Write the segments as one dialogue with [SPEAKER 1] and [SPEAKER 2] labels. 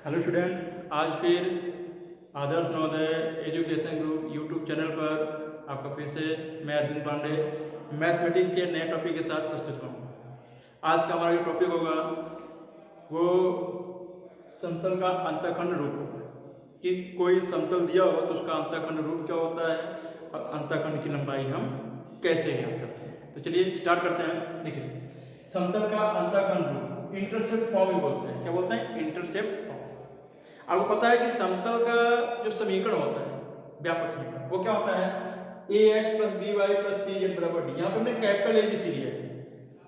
[SPEAKER 1] Hello student, आज फिर Adarsh Navodaya education group YouTube channel पर आपका फिर से मैं अरविंद पांडे मैथमेटिक्स के नए टॉपिक के साथ प्रस्तुत हूँ। आज का हमारा जो टॉपिक होगा वो समतल का अंतःखंड रूप होगा कि कोई समतल दिया हो तो उसका अंतःखंड रूप क्या होता है और अंतःखंड की लंबाई हम कैसे ज्ञात करते हैं। तो चलिए स्टार्ट करते हैं। देखिए, समतल का अंतःखंड रूप इंटरसेप्ट फॉर्म भी बोलते हैं। क्या बोलते हैं? Intercept form. आपको पता है कि समतल का जो समीकरण होता है, व्यापक समीकरण, वो क्या होता है? A X plus B Y plus C Z बराबर डी। यहाँ पे हमने कैपिटल ए बी सी लिया है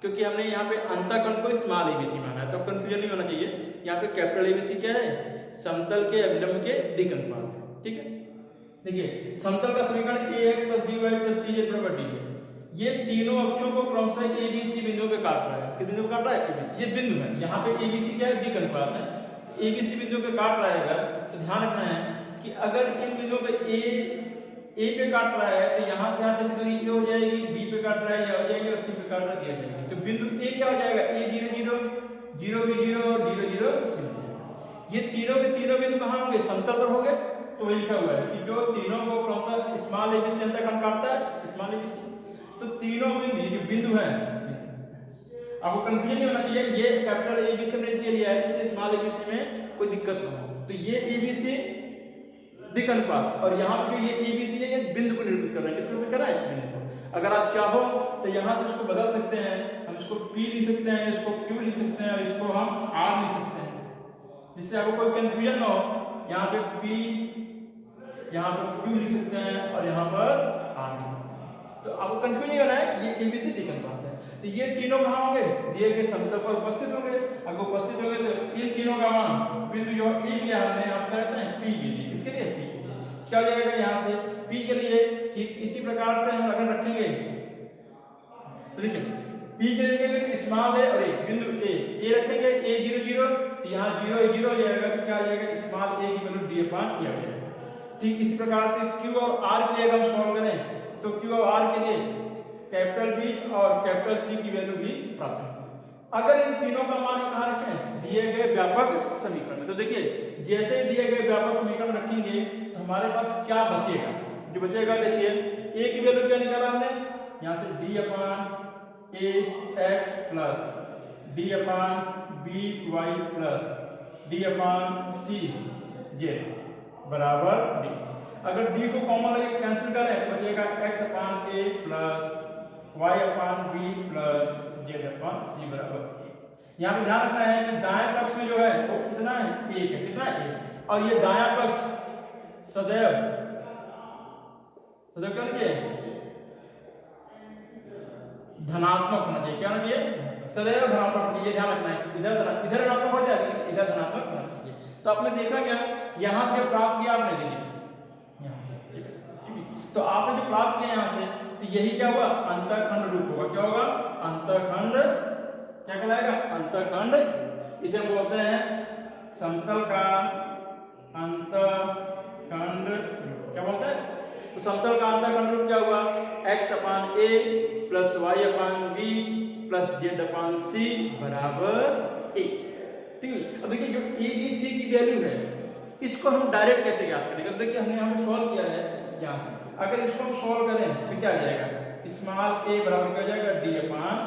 [SPEAKER 1] क्योंकि हमने यहाँ पे अंतःखंड को स्मॉल ए बी सी माना है, तो कंफ्यूजन नहीं होना चाहिए। यहाँ पे कैपिटल ए बी सी क्या है? समतल के अभिलंब के दिक् अनुपात है। ठीक है, देखिए समतल का समीकरण A X plus B Y plus C Z बराबर डी है। ये तीनों अक्षों को क्रमशः ए बी सी बिंदुओं पे काट रहा है। किस बिंदु पे काट रहा है? A B C. ये बिंदु है, यहाँ पे ए बी सी क्या है? दिक् अनुपात है। ए बी सी बिंदु पे काट रहा है तो ध्यान रखना है कि अगर इन बिंदुओं पे ए पे काट रहा है तो यहाँ से यहाँ तक की दूरी ए हो जाएगी, बी पे काट रहा है ये हो जाएगी और सी पे काट रहा है ये हो जाएगी। तो बिंदु ए क्या हो जाएगा? ए 0 0 0 बी 0 और 0 0 सी। ये तीनों के तीनों बिंदु कहाँ होंगे? समतल पर होंगे। तो वही लिखा हुआ है कि जो तीनों को क्रमशः स्मॉल ए बी सी अंतःखंड काटता है, स्मॉल ए बी सी। तो तीनों बिंदु जो बिंदु हैं, आपको कंफ्यूजन नहीं होना चाहिए। ये कैपिटल ए बी सी हमने लिया है जिससे स्मॉल ए बी सी में कोई दिक्कत ना हो। तो ये ए बी सी दिक् अनुपात और यहाँ पे जो ये ए बी सी है ये बिंदु को निरूपित कर रहा है। किसको निरूपित कर रहा है? बिंदु को। अगर आप चाहो तो यहाँ से इसको बदल सकते हैं। हम इसको पी लिख सकते हैं, इसको क्यू लिख सकते हैं और इसको हम आर लिख सकते हैं, जिससे आपको कोई कंफ्यूजन ना हो। यहाँ पे पी, यहाँ पर क्यू लिख सकते हैं और यहाँ पर आर लिख सकते हैं। तो आपको कंफ्यूजन नहीं होना है। ये ए बी सी दिक् अनुपात है। तो ये तीनों कहाँ होंगे? दिए गए समतल पर उपस्थित होंगे। अगर उपस्थित होंगे तो इन तीनों का मान बिंदु जो ए लिया हमने, आप कहते हैं पी के लिए। किसके लिए? पी के लिए। क्या हो जाएगा यहाँ से? पी के लिए ठीक इसी प्रकार से हम अगर रखेंगे तो देखिए पी के लिए लिखेंगे तो स्मॉल ए और ए बिंदु ए रखेंगे, ए 0 0 तो यहाँ 0 0 हो जाएगा। तो क्या आ जाएगा? स्मॉल ए की वैल्यू डी अपान ए हो जाएगा। ठीक इसी प्रकार से क्यू और आर के लिए अगर हम सॉल्व करें तो क्यू और आर के लिए कैपिटल बी और कैपिटल सी की वैल्यू भी प्राप्त होगी। अगर इन तीनों का मान कहाँ रखें? दिए गए व्यापक समीकरण में। तो देखिए जैसे ही दिए गए व्यापक समीकरण रखेंगे तो हमारे पास क्या बचेगा? जो बचेगा देखिए ए की वैल्यू क्या निकाला हमने? यहाँ से डी अपान ए एक्स प्लस डी अपान बी वाई प्लस डी अपान सी जेड बराबर डी। अगर डी को कॉमन लेके कैंसिल करें तो बचेगा एक्स अपान ए प्लस वाई अपान बी प्लस जेड अपान सी बराबर ए। यहाँ पे ध्यान रखना है कि दाएं पक्ष में जो है वो कितना है? एक है। कितना है? एक। और ये दायां पक्ष सदैव सदैव क्या चाहिए? धनात्मक होना चाहिए। क्या होना चाहिए? सदैव धनात्मक होना चाहिए। ध्यान रखना है। इधर धनात्मक हो जाए लेकिन इधर धनात्मक होना चाहिए। तो आपने देखा क्या? यहाँ से प्राप्त किया आपने, देखिए तो आपने जो प्राप्त किया यहाँ से, तो यही क्या हुआ? अंतःखंड रूप होगा। क्या होगा? अंतःखंड। क्या कहलाएगा? अंतःखंड। इसे हम बोलते हैं समतल का अंतःखंड रूप। क्या बोलते हैं? तो समतल का अंतःखंड रूप क्या हुआ? एक्स अपान ए प्लस वाई अपान बी प्लस जेड अपान सी बराबर एक। ठीक है, अब देखिए जो ए बी सी की वैल्यू है इसको हम डायरेक्ट कैसे ज्ञात करेंगे? तो देखिए हमने यहाँ पे सॉल्व किया है यहाँ से। अगर इसको हम सॉल्व करें तो क्या आ जाएगा? स्मॉल ए बराबर क्या जाएगा? डी अपान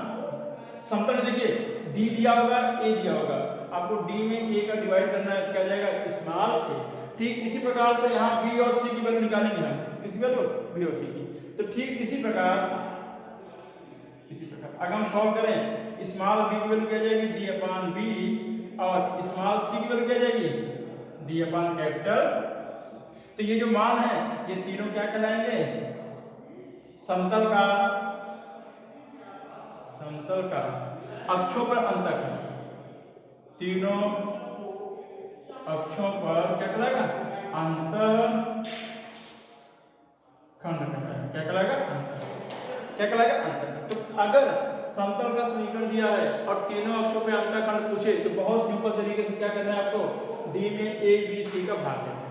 [SPEAKER 1] समतल में देखिए डी दिया होगा, ए दिया होगा, आपको डी में ए का डिवाइड करना है तो क्या जाएगा? स्मॉल ए। ठीक इसी प्रकार से यहाँ बी और सी की वैल्यू निकालेंगे हम। किसकी वैल्यू? बी और सी की। तो ठीक इसी प्रकार अगर हम सॉल्व करें स्मॉल बी की वैल्यू क्या जाएगी? डी अपान बी और स्मॉल सी की वैल्यू क्या जाएगी? डी अपान कैपिटल। तो ये जो मान है ये तीनों क्या कहलाएंगे? समतल का अक्षों पर अंतःखंड। तीनों अक्षों पर क्या कहलाएगा? अंतःखंड कहलाएगा। क्या कहलाएगा? क्या कहलाएगा? अंतःखंड। तो अगर समतल का समीकरण दिया है और तीनों अक्षों पे अंतःखंड पूछे तो बहुत सिंपल तरीके से क्या करना है आपको? डी में ए बी सी का भाग देना है।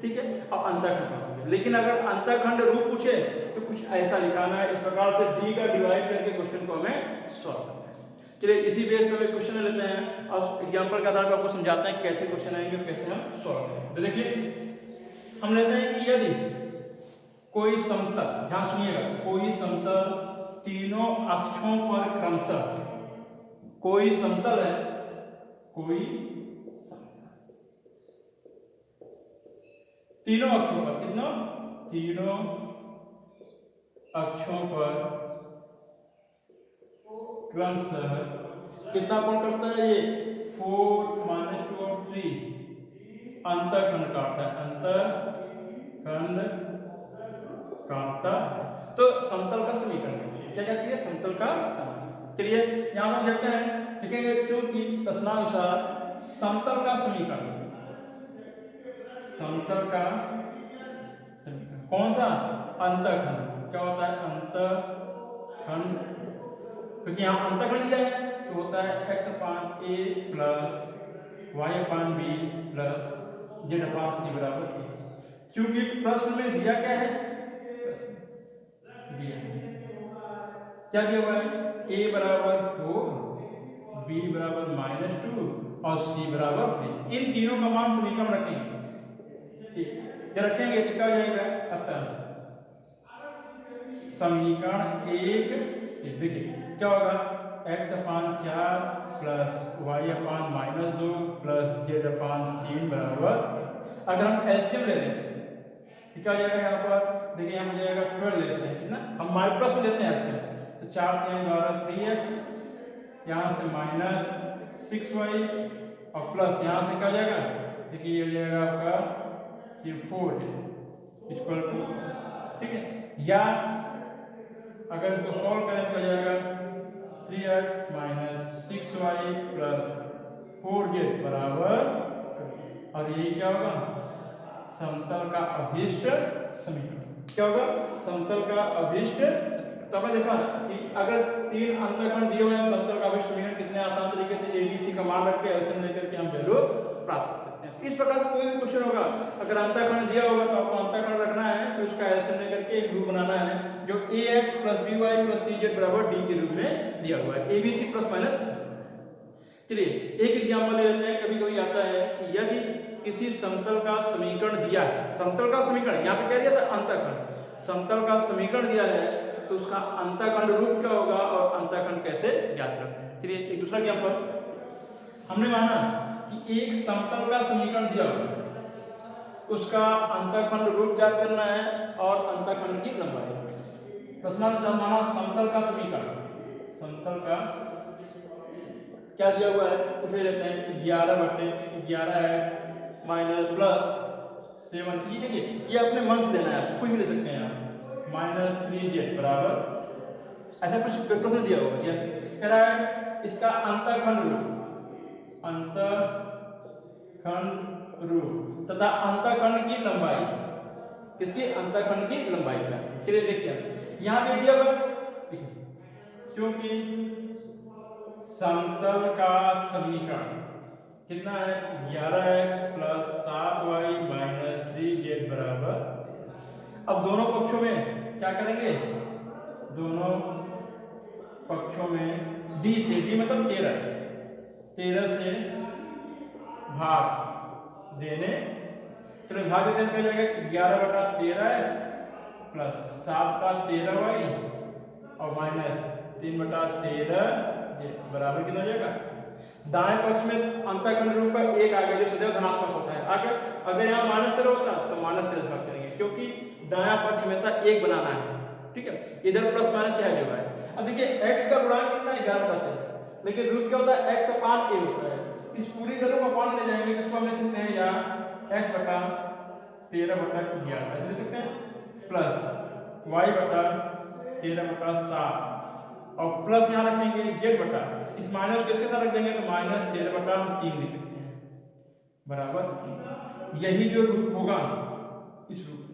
[SPEAKER 1] ठीक है, और अंतःखंड। लेकिन अगर अंतःखंड रूप पूछे तो कुछ ऐसा लिखाना है, इस प्रकार से डी का डिवाइड करके क्वेश्चन को हमें सॉल्व करना है। चलिए इसी बेस पर क्वेश्चन लेते हैं हैं और एग्जाम्पल के आधार पर आपको समझाते हैं कैसे क्वेश्चन आएंगे और कैसे हम सॉल्व करेंगे। तो देखिए हम लेते हैं कि यदि कोई समतल, ध्यान सुनिएगा, कोई समतल तीनों अक्षों पर क्रमशः, कोई समतल है, कोई समतल तीनों अक्षों पर, कितना, तीनों अक्षों पर क्रमशः कितना कोण करता है, ये 4 - 2 और 3 अंतःखंड काटता है, अंतःखंड काटता। तो समतल का समीकरण क्या कहती है, समतल का समीकरण। चलिए यहां हम देखते हैं, लिखेंगे क्योंकि प्रश्नानुसार समतल का समीकरण, समतल का समीकरण कौन सा, अंतःखंड, क्या होता है अंतःखंड, क्योंकि यहाँ अंतःखंड दिया है तो होता है x/a plus y/b plus z/c बराबर a। क्योंकि प्रश्न में दिया क्या है, दिया क्या दिया हुआ है, a बराबर 4, b बराबर -2 और c बराबर 3। इन तीनों का मान समीकरण रखेंगे, जब रखेंगे तो क्या हो जाएगा, अतः समीकरण 1 से देखिए क्या होगा, x/4 plus y/-2 plus z/3 बराबर, अगर हम एलसीएम ले लें तो क्या हो जाएगा, यहाँ पर देखिए यहाँ हो जाएगा 12 लेते हैं, कितना, हम माइनस में लेते हैं एलसीएम, तो 4 3 12 3x, यहाँ से -6y और प्लस यहाँ से क्या हो जाएगा, देखिए ये हो जाएगा आपका ये 4 इक्वल टू, ठीक है, या अगर इनको सॉल्व करें तो हो जाएगा 3x - 6y प्लस 4z बराबर, और यही क्या होगा, समतल का अभीष्ट समीकरण। क्या होगा, समतल का अभीष्ट समीकरण। तो आपने देखा कि अगर तीन अंतःखंड दिए हुए हैं, समतल का अभीष्ट समीकरण कितने आसान तरीके से ABC का मान रख के एलसीएम लेकर के हम वैल्यू प्राप्त कर सकते हैं। इस प्रकार से कोई भी क्वेश्चन होगा, अगर अंतःखंड दिया होगा तो आपको अंतःखंड रखना है, तो उसका एलसीएम लेकर के एक रूप बनाना है जो ax + by + cz बराबर d के रूप में दिया हुआ है, ABC प्लस माइनस। चलिए एक एग्जांपल ले लेते हैं। कभी कभी आता है कि यदि किसी समतल का समीकरण दिया है, समतल का समीकरण यहाँ पे क्या दिया था, अंतःखंड, समतल का समीकरण दिया है तो उसका अंतःखंड रूप क्या होगा और अंतःखंड कैसे ज्ञात करते हैं। चलिए एक दूसरा एग्जांपल, हमने माना कि एक समतल का समीकरण दिया होगा, उसका अंतःखंड रूप ज्ञात करना है और अंतःखंड की लंबाई। प्रश्नानुसार माना समतल का समीकरण, समतल का क्या दिया हुआ है, उसमें लेते हैं 11/11x - +7, ये देखिए ये अपने मन से देना है, आपको कुछ भी ले सकते हैं यहाँ, -3z बराबर, ऐसा कुछ प्रश्न दिया होगा, ये कह रहा है इसका अंतःखंड रूप, अंतःखंड रूप तथा अंतःखंड की लंबाई, किसकी, अंतःखंड की लंबाई का। चलिए देखिए यहाँ पे दिया हुआ, क्योंकि समतल का समीकरण कितना है, 11x + 7y - 3z बराबर। अब दोनों पक्षों में क्या करेंगे, दोनों पक्षों में d से, d मतलब 13 से भाग देने, तो भाग देते हैं क्या जाएगा, 11/13x + 7/13y और -3/13 बराबर कितना हो जाएगा। दाएं पक्ष में अंतःखंड रूप का एक आ गया जो सदैव धनात्मक होता है, आगे अगर यहाँ -13 होता तो -13 से भाग करेंगे, क्योंकि दायां पक्ष हमेशा एक बनाना है, ठीक है, इधर प्लस माइनस चाहे जो है। अब देखिए x का गुणांक कितना है, 11/13, लेकिन रूप क्या होता है, x/a होता है। इस पूरी वैल्यू को अपान ले जाएंगे, इसको हम लिख सकते हैं या x/13/11 ऐसे लिख सकते हैं, प्लस y/13/7 और प्लस यहाँ रखेंगे z/, इस माइनस को इसके साथ रख देंगे तो -13/3 लिख सकते हैं बराबर। यही जो रूप होगा इस रूप में,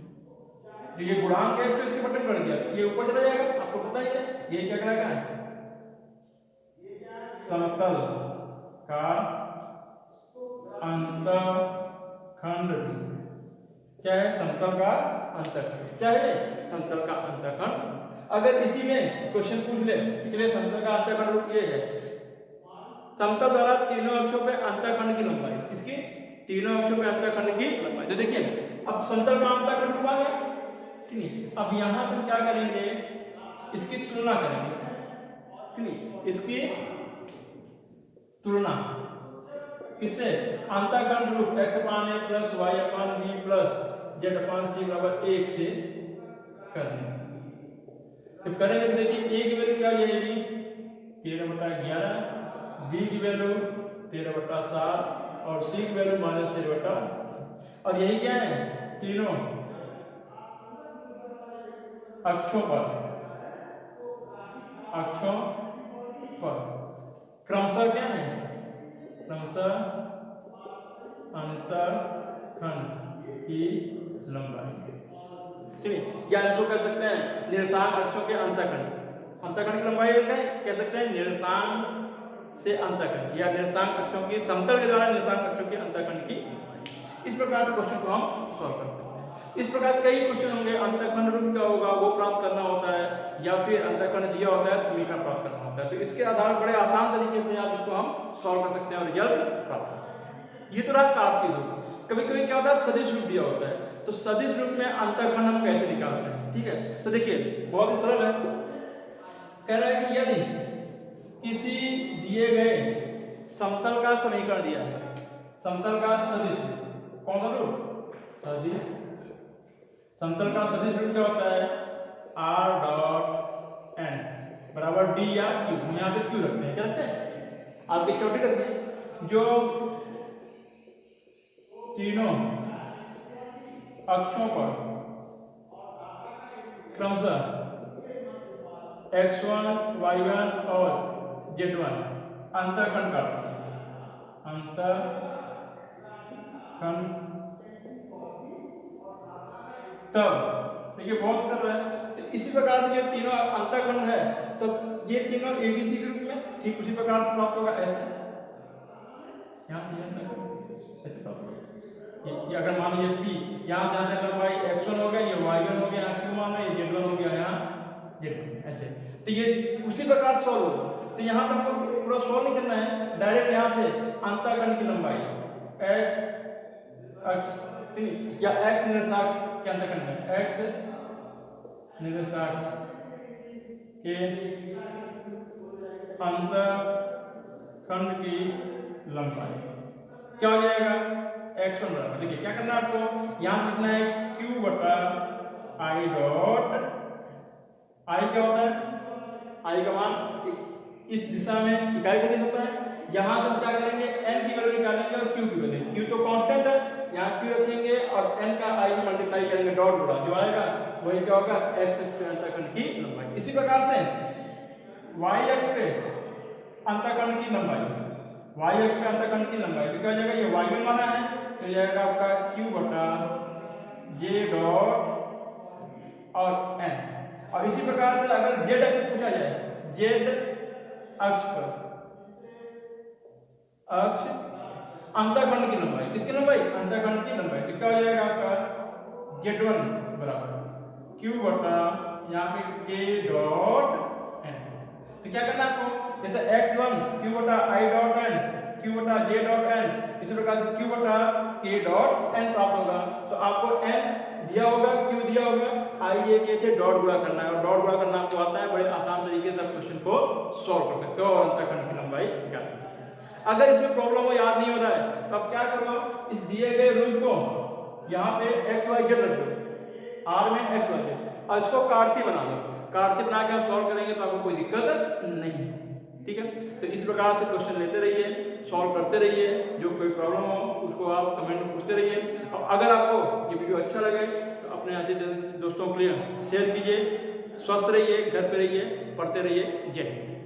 [SPEAKER 1] तो ये गुणांक है, इसको इसके बटन कर दिया, ये ऊपर चला जाएगा, आपको पता ही है ये क्या कहलाएगा, समतल का अंतःखंड। क्या है, समतल का अंतःखंड, क्या है, समतल का अंतःखंड। अगर इसी में क्वेश्चन पूछ ले, इसलिए समतल का अंतःखंड रूप ये है, समतल द्वारा तीनों अक्षों पे अंतःखंड की लंबाई, इसकी तीनों अक्षों पे अंतःखंड की लंबाई। तो देखिए अब समतल का अंतःखंड रूप आ गया, ठीक है। अब यहां से क्या करेंगे, इसकी तुलना करेंगे, ठीक है, इसकी तुलना किससे, अंतःखंड रूप x upon a plus y upon b plus z upon c बराबर 1 से करने। तो करेंगे तो देखिए a की वैल्यू क्या जाएगी 13/11, b की वैल्यू 13/7 और c की वैल्यू -13/, और यही क्या है तीनों अक्षों पर क्रमशः क्या है, क्रमशः अंतःखंड की लंबाई, ठीक है। या इसको कह सकते हैं निर्देशांक अक्षों के अंतःखंड की लंबाई कह सकते हैं निर्देशांक से अंतःखंड, या निर्देशांक अक्षों की समतल के द्वारा निर्देशांक अक्षों के अंतःखंड की। इस प्रकार से क्वेश्चन को हम सॉल्व करते हैं। इस प्रकार कई क्वेश्चन होंगे, अंतःखंड रूप क्या होगा वो प्राप्त करना होता है, या फिर अंतःखंड दिया होता है समीकरण प्राप्त करना होता है। तो इसके आधार पर बड़े आसान तरीके से आप इसको हम सॉल्व कर सकते हैं और रिजल्ट प्राप्त कर सकते हैं। ये तो रहा कार्तीय रूप। कभी कभी क्या होता है सदिश रूप दिया होता है, तो सदिश रूप में अंतःखंड हम कैसे निकालते हैं, ठीक है। तो देखिए बहुत ही सरल है, कह रहा है कि यदि किसी दिए गए समतल का समीकरण दिया है, समतल का सदिश, कौन सा रूप, सदिश, समतल का सदिश रूप क्या होता है r डॉट n बराबर d या q, हम यहाँ पे q रखते हैं, क्या रखते हैं आपकी छोटी रखते हैं, जो तीनों अक्षों पर क्रमशः x1 y1 और z1 अंतःखंड काटते हैं, अंतःखंड। तब देखिए बहुत सरल है। तो इसी प्रकार से जो तीनों अंतःखंड है तो ये तीनों ABC के रूप में ठीक उसी प्रकार से प्राप्त होगा, ऐसे यहाँ से ऐसे प्राप्त होगा। ये अगर मान लीजिए P यहाँ से यहाँ तक लंबाई x1 हो गया, ये y1 हो गया, यहाँ Q मान है, ये z1 हो गया, यहाँ z2, ऐसे। तो ये उसी प्रकार सॉल्व होगा। तो यहाँ पर हमको पूरा सॉल्व नहीं करना है, डायरेक्ट यहाँ से अंतःखंड की लंबाई x अक्ष या x निर्देशांक के अंतःखंड में, x निर्देशांक के अंतःखंड की लंबाई क्या हो जाएगा x1 बराबर, देखिए क्या करना है आपको, यहां लिखना है q बटा i डॉट, i क्या होता है, i का मान इस दिशा में इकाई सदिश होता है। यहां से हम क्या करेंगे n की वैल्यू निकालेंगे और q की वैल्यू, q तो कांस्टेंट है, यहाँ q रखेंगे और n का i में मल्टीप्लाई करेंगे, डॉट गुणा जो आएगा वही क्या होगा x अक्ष पे अंतःखंड की लंबाई। इसी प्रकार से y अक्ष पे अंतःखंड की लंबाई, y अक्ष पे अंतःखंड की लंबाई तो क्या हो जाएगा, ये y1 माना है तो जाएगा आपका q बटा j डॉट और n। और इसी प्रकार से अगर z अक्ष पूछा जाए, z अक्ष पर अक्ष अंतःखंड की लंबाई, किसकी लंबाई, अंतःखंड की लंबाई, तो क्या हो जाएगा आपका z1 बराबर q बटा यहाँ पे k डॉट n। तो क्या करना है आपको, जैसे x1 q बटा i डॉट n, q बटा j डॉट n, इसी प्रकार से q बटा k डॉट n प्राप्त होगा। तो आपको n दिया होगा, q दिया होगा, i एक से डॉट गुणा करना है, और डॉट गुणा करना आपको आता है, बड़े आसान तरीके से आप क्वेश्चन को सॉल्व कर सकते हो और अंतःखंड की लंबाई ज्ञात कर सकते हैं। अगर इसमें प्रॉब्लम हो याद नहीं हो रहा है तो आप क्या करो, इस दिए गए रूल को यहाँ पे x y z रख दो, r में x y z, और इसको कार्तीय बना दो, कार्तीय बना के आप सॉल्व करेंगे तो आपको कोई दिक्कत नहीं, ठीक है। तो इस प्रकार से क्वेश्चन लेते रहिए, सॉल्व करते रहिए, जो कोई प्रॉब्लम हो उसको आप कमेंट में पूछते रहिए। और अगर आपको ये वीडियो अच्छा लगे तो अपने अच्छे दोस्तों के लिए शेयर कीजिए। स्वस्थ रहिए, घर पे रहिए, पढ़ते रहिए। जय हिंद।